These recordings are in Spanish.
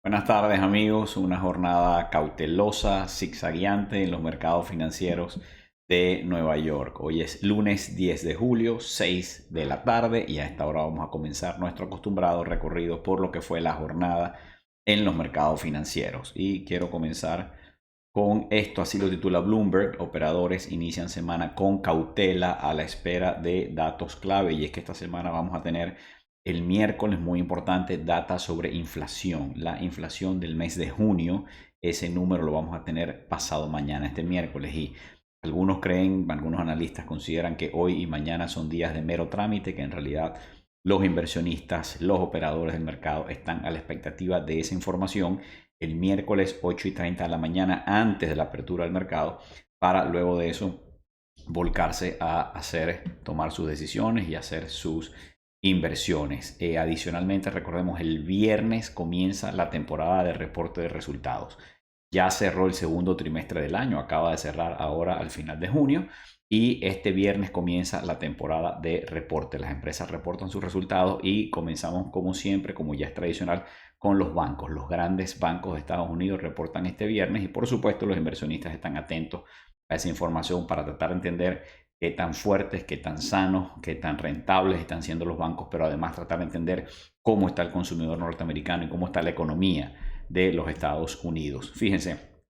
Buenas tardes amigos, una jornada cautelosa, zigzagueante en los mercados financieros de Nueva York. Hoy es lunes 10 de julio, 6 de la tarde y a esta hora vamos a comenzar nuestro acostumbrado recorrido por lo que fue la jornada en los mercados financieros. Y quiero comenzar con esto, así lo titula Bloomberg: operadores inician semana con cautela a la espera de datos clave, y es que esta semana vamos a tener el miércoles, muy importante, data sobre inflación, la inflación del mes de junio. Ese número lo vamos a tener pasado mañana, este miércoles, y algunos analistas consideran que hoy y mañana son días de mero trámite, que en realidad los inversionistas, los operadores del mercado están a la expectativa de esa información el miércoles 8:30 de la mañana, antes de la apertura del mercado, para luego de eso volcarse a tomar sus decisiones y hacer sus inversiones. Adicionalmente, recordemos, el viernes comienza la temporada de reporte de resultados. Ya cerró el segundo trimestre del año, acaba de cerrar ahora al final de junio, y este viernes comienza la temporada de reporte. Las empresas reportan sus resultados y comenzamos, como siempre, como ya es tradicional, con los bancos. Los grandes bancos de Estados Unidos reportan este viernes y por supuesto los inversionistas están atentos a esa información para tratar de entender qué tan fuertes, qué tan sanos, qué tan rentables están siendo los bancos, pero además tratar de entender cómo está el consumidor norteamericano y cómo está la economía de los Estados Unidos. Fíjense,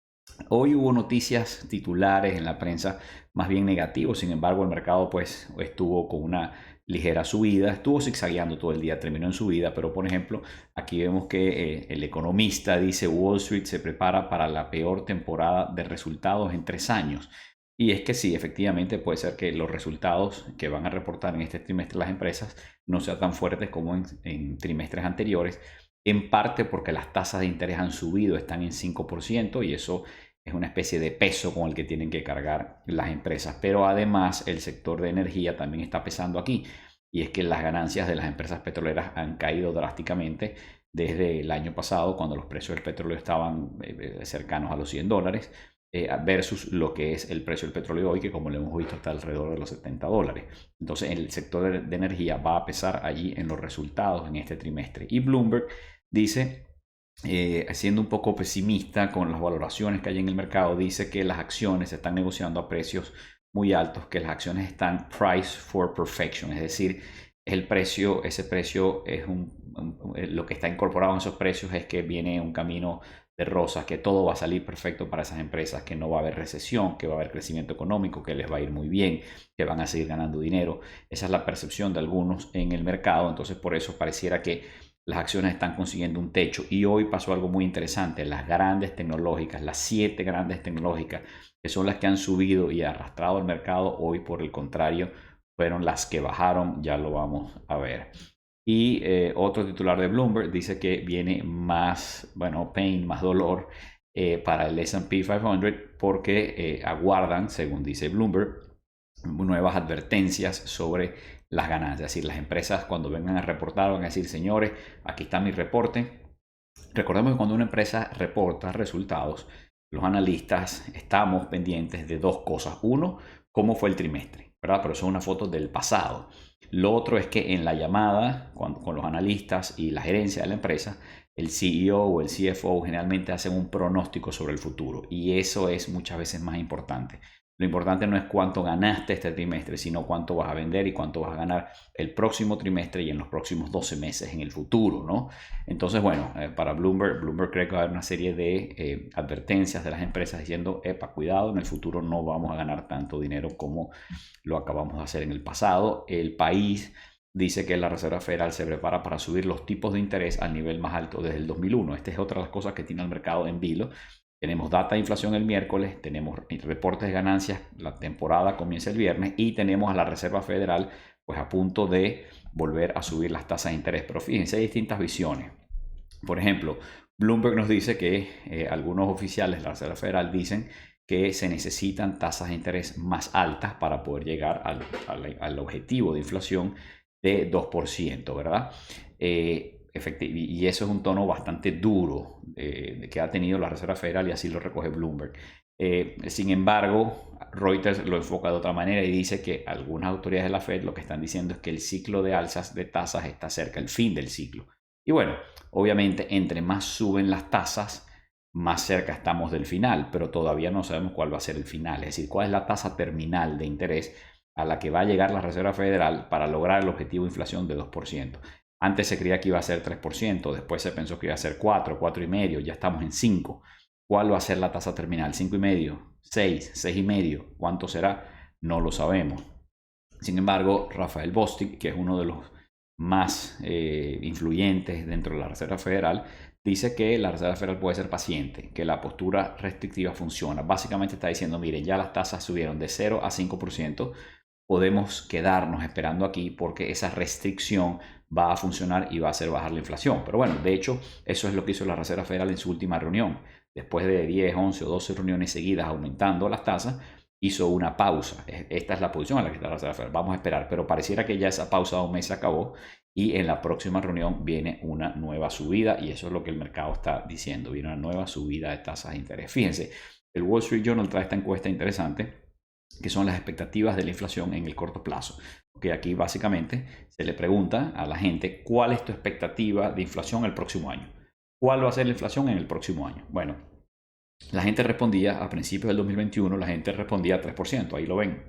hoy hubo noticias titulares en la prensa más bien negativos. Sin embargo, el mercado pues estuvo con una ligera subida, estuvo zigzagueando todo el día, terminó en subida, pero por ejemplo, aquí vemos que el economista dice: Wall Street se prepara para la peor temporada de resultados en 3 años. Y es que sí, efectivamente puede ser que los resultados que van a reportar en este trimestre las empresas no sean tan fuertes como en trimestres anteriores, en parte porque las tasas de interés han subido, están en 5%, y eso es una especie de peso con el que tienen que cargar las empresas. Pero además el sector de energía también está pesando aquí, y es que las ganancias de las empresas petroleras han caído drásticamente desde el año pasado, cuando los precios del petróleo estaban cercanos a los $100, versus lo que es el precio del petróleo hoy, que como lo hemos visto está alrededor de los $70. Entonces el sector de energía va a pesar allí en los resultados en este trimestre. Y Bloomberg dice, siendo un poco pesimista con las valoraciones que hay en el mercado, dice que las acciones se están negociando a precios muy altos, que las acciones están price for perfection, es decir, el precio, ese precio es lo que está incorporado en esos precios es que viene un camino de rosas, que todo va a salir perfecto para esas empresas, que no va a haber recesión, que va a haber crecimiento económico, que les va a ir muy bien, que van a seguir ganando dinero. Esa es la percepción de algunos en el mercado. Entonces por eso pareciera que las acciones están consiguiendo un techo. Y hoy pasó algo muy interesante: las grandes tecnológicas, las 7 grandes tecnológicas, que son las que han subido y arrastrado el mercado, hoy por el contrario fueron las que bajaron. Ya lo vamos a ver. Y otro titular de Bloomberg dice que viene más, bueno, pain, más dolor para el S&P 500, porque aguardan, según dice Bloomberg, nuevas advertencias sobre las ganancias. Es decir, las empresas cuando vengan a reportar van a decir: señores, aquí está mi reporte. Recordemos que cuando una empresa reporta resultados, los analistas estamos pendientes de dos cosas. Uno, cómo fue el trimestre, ¿verdad? Pero son una foto del pasado. Lo otro es que en la llamada con los analistas y la gerencia de la empresa, el CEO o el CFO generalmente hacen un pronóstico sobre el futuro, y eso es muchas veces más importante. Lo importante no es cuánto ganaste este trimestre, sino cuánto vas a vender y cuánto vas a ganar el próximo trimestre y en los próximos 12 meses en el futuro, ¿no? Entonces, bueno, para Bloomberg cree que va a haber una serie de advertencias de las empresas diciendo: epa, cuidado, en el futuro no vamos a ganar tanto dinero como lo acabamos de hacer en el pasado. El país dice que la Reserva Federal se prepara para subir los tipos de interés al nivel más alto desde el 2001. Esta es otra de las cosas que tiene el mercado en vilo. Tenemos data de inflación el miércoles, tenemos reportes de ganancias, la temporada comienza el viernes, y tenemos a la Reserva Federal pues a punto de volver a subir las tasas de interés. Pero fíjense, hay distintas visiones. Por ejemplo, Bloomberg nos dice que algunos oficiales de la Reserva Federal dicen que se necesitan tasas de interés más altas para poder llegar al objetivo de inflación de 2%, ¿verdad? Y eso es un tono bastante duro que ha tenido la Reserva Federal, y así lo recoge Bloomberg. Sin embargo, Reuters lo enfoca de otra manera y dice que algunas autoridades de la Fed lo que están diciendo es que el ciclo de alzas de tasas está cerca, el fin del ciclo. Y bueno, obviamente entre más suben las tasas, más cerca estamos del final, pero todavía no sabemos cuál va a ser el final, es decir, cuál es la tasa terminal de interés a la que va a llegar la Reserva Federal para lograr el objetivo de inflación de 2%. Antes se creía que iba a ser 3%, después se pensó que iba a ser 4, 4,5, ya estamos en 5. ¿Cuál va a ser la tasa terminal? 5,5, 6, 6,5. ¿Cuánto será? No lo sabemos. Sin embargo, Rafael Bostic, que es uno de los más influyentes dentro de la Reserva Federal, dice que la Reserva Federal puede ser paciente, que la postura restrictiva funciona. Básicamente está diciendo, miren, ya las tasas subieron de 0 a 5%, podemos quedarnos esperando aquí porque esa restricción va a funcionar y va a hacer bajar la inflación. Pero bueno, de hecho, eso es lo que hizo la Reserva Federal en su última reunión. Después de 10, 11 o 12 reuniones seguidas aumentando las tasas, hizo una pausa. Esta es la posición a la que está la Reserva Federal. Vamos a esperar, pero pareciera que ya esa pausa de un mes se acabó y en la próxima reunión viene una nueva subida y eso es lo que el mercado está diciendo. Viene una nueva subida de tasas de interés. Fíjense, el Wall Street Journal trae esta encuesta interesante que son las expectativas de la inflación en el corto plazo. Okay, aquí básicamente se le pregunta a la gente cuál es tu expectativa de inflación el próximo año. ¿Cuál va a ser la inflación en el próximo año? Bueno, la gente respondía a principios del 2021, la gente respondía 3%, ahí lo ven,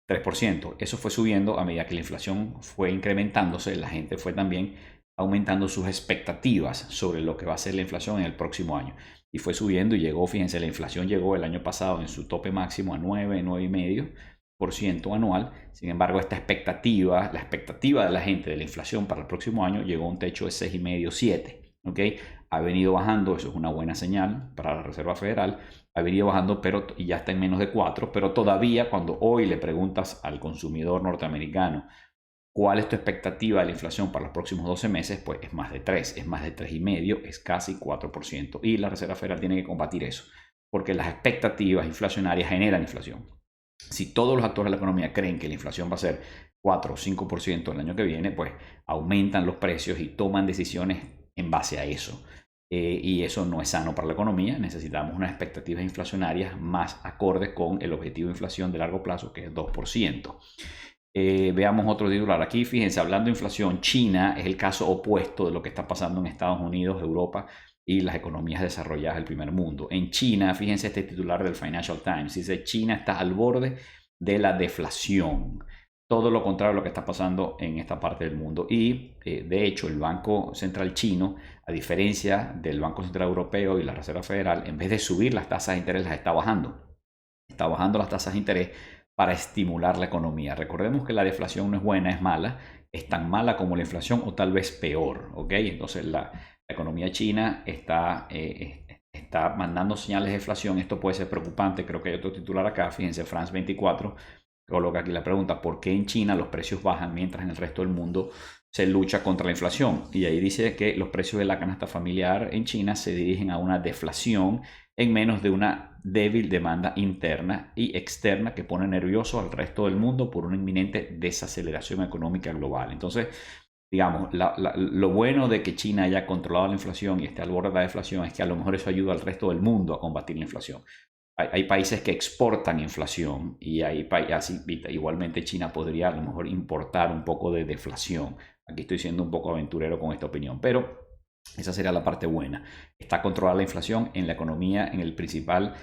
3%. Eso fue subiendo a medida que la inflación fue incrementándose, la gente fue también aumentando sus expectativas sobre lo que va a ser la inflación en el próximo año. Y fue subiendo y llegó, fíjense, la inflación llegó el año pasado en su tope máximo a 9, 9,5% anual. Sin embargo, esta expectativa, la expectativa de la gente de la inflación para el próximo año llegó a un techo de 6,5, 7. ¿Okay? Ha venido bajando, eso es una buena señal para la Reserva Federal, ha venido bajando pero, y ya está en menos de 4, pero todavía cuando hoy le preguntas al consumidor norteamericano cuál es tu expectativa de la inflación para los próximos 12 meses, pues es más de 3, es más de 3,5, es casi 4%. Y la Reserva Federal tiene que combatir eso, porque las expectativas inflacionarias generan inflación. Si todos los actores de la economía creen que la inflación va a ser 4 o 5% el año que viene, pues aumentan los precios y toman decisiones en base a eso. Y eso no es sano para la economía. Necesitamos unas expectativas inflacionarias más acordes con el objetivo de inflación de largo plazo, que es 2%. Veamos otro titular aquí. Fíjense, hablando de inflación, China es el caso opuesto de lo que está pasando en Estados Unidos, Europa y las economías desarrolladas del primer mundo. En China, fíjense este titular del Financial Times, dice China está al borde de la deflación. Todo lo contrario a lo que está pasando en esta parte del mundo. Y de hecho el Banco Central chino, a diferencia del Banco Central Europeo y la Reserva Federal, en vez de subir las tasas de interés, las está bajando. Está bajando las tasas de interés para estimular la economía. Recordemos que la deflación no es buena, es mala. Es tan mala como la inflación o tal vez peor. ¿Ok? Entonces la economía china está mandando señales de deflación. Esto puede ser preocupante. Creo que hay otro titular acá. Fíjense, France 24 coloca aquí la pregunta, ¿por qué en China los precios bajan mientras en el resto del mundo se lucha contra la inflación? Y ahí dice que los precios de la canasta familiar en China se dirigen a una deflación en menos de una débil demanda interna y externa que pone nervioso al resto del mundo por una inminente desaceleración económica global. Entonces, digamos, lo bueno de que China haya controlado la inflación y esté al borde de la deflación es que a lo mejor eso ayuda al resto del mundo a combatir la inflación. Hay países que exportan inflación y igualmente China podría a lo mejor importar un poco de deflación. Aquí estoy siendo un poco aventurero con esta opinión, pero esa sería la parte buena. Está controlada la inflación en la economía, en el principal,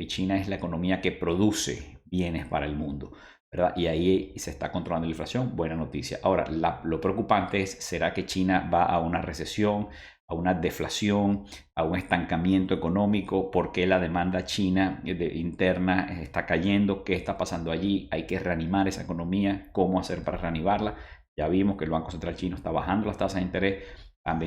China es la economía que produce bienes para el mundo, ¿verdad? Y ahí se está controlando la inflación, buena noticia. Ahora, lo preocupante es, ¿será que China va a una recesión, a una deflación, a un estancamiento económico? ¿Por qué la demanda china interna está cayendo? ¿Qué está pasando allí? Hay que reanimar esa economía. ¿Cómo hacer para reanimarla? Ya vimos que el Banco Central chino está bajando las tasas de interés. Han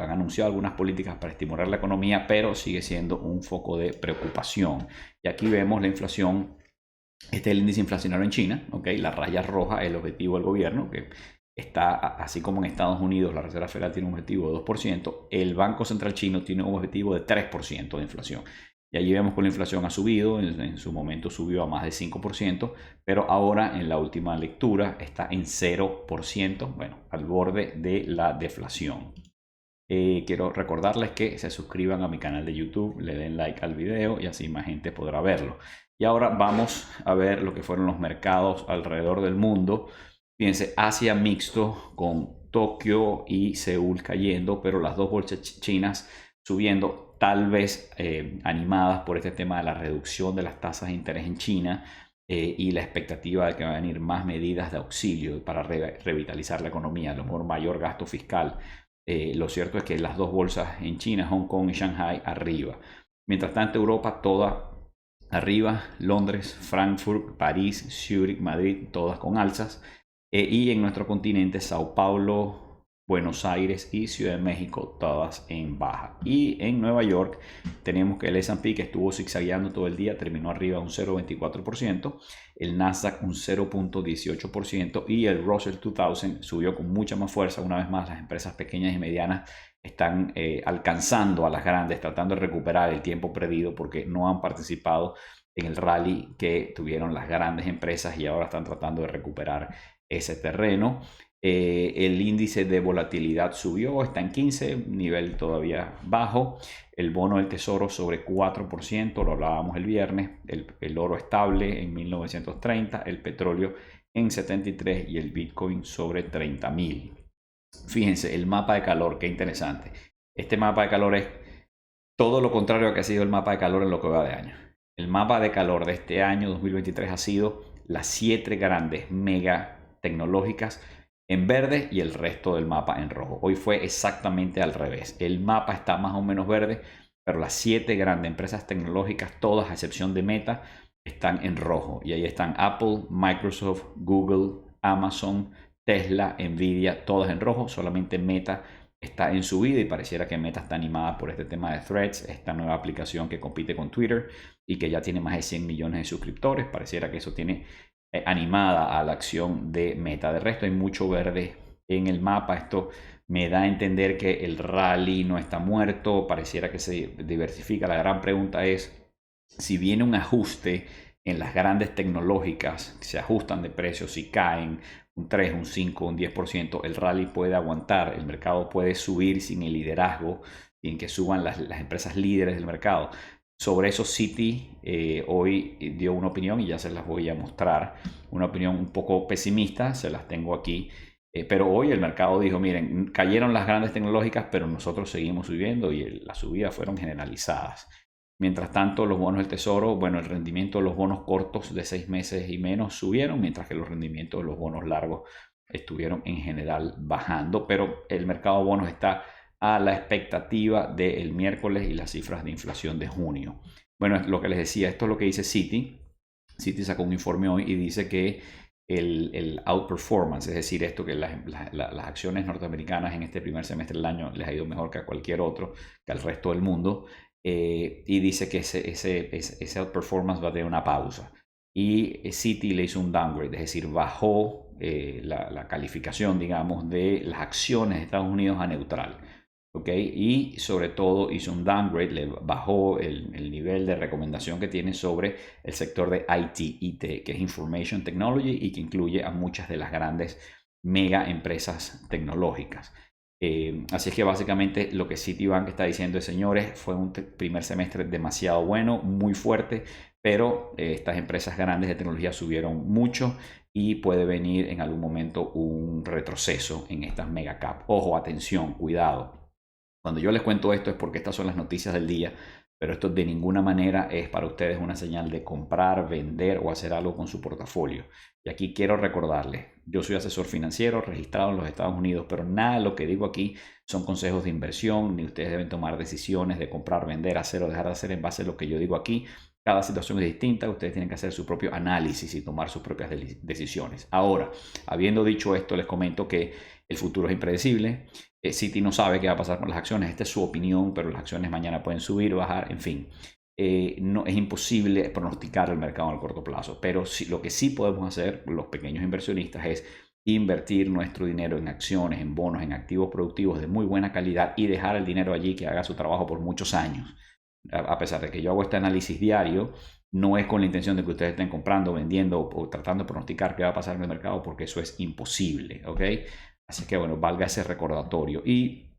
anunciado algunas políticas para estimular la economía, pero sigue siendo un foco de preocupación. Y aquí vemos la inflación. Este es el índice inflacionario en China, ¿okay? La raya roja es el objetivo del gobierno, que está, así como en Estados Unidos la Reserva Federal tiene un objetivo de 2%, el Banco Central chino tiene un objetivo de 3% de inflación. Y allí vemos que la inflación ha subido, en su momento subió a más de 5%, pero ahora en la última lectura está en 0%, bueno, al borde de la deflación. Quiero recordarles que se suscriban a mi canal de YouTube, le den like al video y así más gente podrá verlo. Y ahora vamos a ver lo que fueron los mercados alrededor del mundo Fíjense, Asia mixto con Tokio y Seúl cayendo, pero las dos bolsas chinas subiendo, tal vez animadas por este tema de la reducción de las tasas de interés en China y la expectativa de que van a venir más medidas de auxilio para revitalizar la economía, a lo mejor mayor gasto fiscal. Lo cierto es que las dos bolsas en China, Hong Kong y Shanghai, arriba. Mientras tanto, Europa toda arriba, Londres, Frankfurt, París, Zurich, Madrid, todas con alzas. Y en nuestro continente, Sao Paulo, Buenos Aires y Ciudad de México, todas en baja. Y en Nueva York tenemos que el S&P, que estuvo zigzagueando todo el día, terminó arriba un 0,24%, el Nasdaq un 0,18% y el Russell 2000 subió con mucha más fuerza. Una vez más, las empresas pequeñas y medianas están alcanzando a las grandes, tratando de recuperar el tiempo perdido porque no han participado en el rally que tuvieron las grandes empresas y ahora están tratando de recuperar ese terreno. El índice de volatilidad subió, está en 15, nivel todavía bajo. El bono del tesoro sobre 4%, lo hablábamos el viernes. El oro estable en 1930, el petróleo en 73 y el Bitcoin sobre 30.000. Fíjense, el mapa de calor, qué interesante. Este mapa de calor es todo lo contrario a que ha sido el mapa de calor en lo que va de año. El mapa de calor de este año 2023 ha sido las 7 grandes mega tecnológicas en verde y el resto del mapa en rojo. Hoy fue exactamente al revés. El mapa está más o menos verde, pero las 7 grandes empresas tecnológicas, todas a excepción de Meta, están en rojo. Y ahí están Apple, Microsoft, Google, Amazon, Tesla, Nvidia, todas en rojo. Solamente Meta está en subida y pareciera que Meta está animada por este tema de Threads, esta nueva aplicación que compite con Twitter y que ya tiene más de 100 millones de suscriptores. Pareciera que eso tiene animada a la acción de Meta. De resto hay mucho verde en el mapa. Esto me da a entender que el rally no está muerto, pareciera que se diversifica. La gran pregunta es si viene un ajuste en las grandes tecnológicas, se ajustan de precios, si caen un 3, un 5, un 10%, el rally puede aguantar, el mercado puede subir sin el liderazgo, sin que suban las empresas líderes del mercado. Sobre eso Citi hoy dio una opinión y ya se las voy a mostrar, una opinión un poco pesimista, se las tengo aquí, pero hoy el mercado dijo, miren, cayeron las grandes tecnológicas, pero nosotros seguimos subiendo y las subidas fueron generalizadas. Mientras tanto, los bonos del tesoro, bueno, el rendimiento de los bonos cortos de 6 meses y menos subieron, mientras que los rendimientos de los bonos largos estuvieron en general bajando, pero el mercado de bonos está a la expectativa del miércoles y las cifras de inflación de junio. Bueno, lo que les decía, esto es lo que dice Citi. Citi sacó un informe hoy y dice que el outperformance, es decir, esto que las acciones norteamericanas en este primer semestre del año les ha ido mejor que a cualquier otro, que al resto del mundo, y dice que ese outperformance va a tener una pausa. Y Citi le hizo un downgrade, es decir, bajó la calificación, digamos, de las acciones de Estados Unidos a neutral. ¿Okay? Y sobre todo hizo un downgrade, le bajó el nivel de recomendación que tiene sobre el sector de IT, que es Information Technology y que incluye a muchas de las grandes mega empresas tecnológicas. Así es que básicamente lo que Citibank está diciendo es, señores, fue un primer semestre demasiado bueno, muy fuerte, pero estas empresas grandes de tecnología subieron mucho y puede venir en algún momento un retroceso en estas mega cap. Ojo, atención, cuidado. Cuando yo les cuento esto es porque estas son las noticias del día, pero esto de ninguna manera es para ustedes una señal de comprar, vender o hacer algo con su portafolio. Y aquí quiero recordarles, yo soy asesor financiero registrado en los Estados Unidos, pero nada de lo que digo aquí son consejos de inversión, ni ustedes deben tomar decisiones de comprar, vender, hacer o dejar de hacer en base a lo que yo digo aquí. Cada situación es distinta, ustedes tienen que hacer su propio análisis y tomar sus propias decisiones. Ahora, habiendo dicho esto, les comento que el futuro es impredecible. Citi no sabe qué va a pasar con las acciones. Esta es su opinión, pero las acciones mañana pueden subir, bajar, en fin. No, es imposible pronosticar el mercado a corto plazo, pero lo que sí podemos hacer los pequeños inversionistas es invertir nuestro dinero en acciones, en bonos, en activos productivos de muy buena calidad y dejar el dinero allí que haga su trabajo por muchos años. A pesar de que yo hago este análisis diario, no es con la intención de que ustedes estén comprando, vendiendo o tratando de pronosticar qué va a pasar en el mercado, porque eso es imposible, ¿ok? Así que bueno, valga ese recordatorio. Y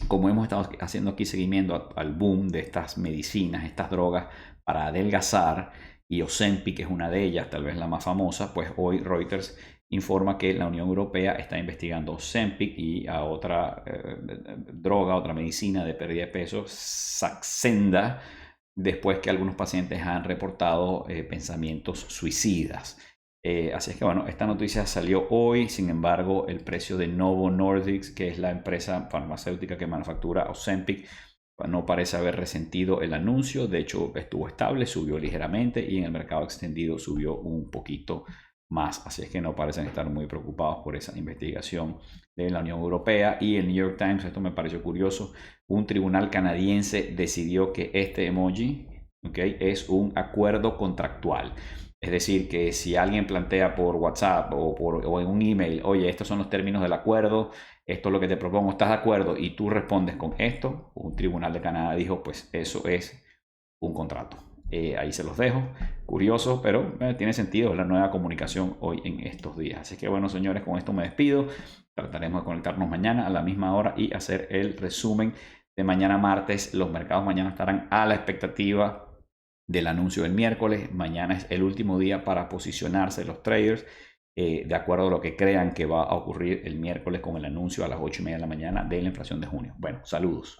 como hemos estado haciendo aquí seguimiento al boom de estas medicinas, estas drogas para adelgazar, y Ozempic es una de ellas, tal vez la más famosa, pues hoy Reuters informa que la Unión Europea está investigando Ozempic y a otra droga, otra medicina de pérdida de peso, Saxenda, después que algunos pacientes han reportado pensamientos suicidas. Así es que bueno, esta noticia salió hoy. Sin embargo, el precio de Novo Nordisk, que es la empresa farmacéutica que manufactura Ozempic, no parece haber resentido el anuncio. De hecho, estuvo estable, subió ligeramente y en el mercado extendido subió un poquito más. Así es que no parecen estar muy preocupados por esa investigación de la Unión Europea. Y el New York Times, esto me pareció curioso, un tribunal canadiense decidió que este emoji, ¿okay?, es un acuerdo contractual. Es decir, que si alguien plantea por WhatsApp o en un email, oye, estos son los términos del acuerdo, esto es lo que te propongo, ¿estás de acuerdo? Y tú respondes con esto, un tribunal de Canadá dijo, pues eso es un contrato. Ahí se los dejo. Curioso, pero tiene sentido, es la nueva comunicación hoy en estos días. Así que bueno, señores, con esto me despido. Trataremos de conectarnos mañana a la misma hora y hacer el resumen de mañana martes. Los mercados mañana estarán a la expectativa del anuncio del miércoles. Mañana es el último día para posicionarse los traders de acuerdo a lo que crean que va a ocurrir el miércoles con el anuncio a las 8:30 de la mañana de la inflación de junio. Bueno, saludos.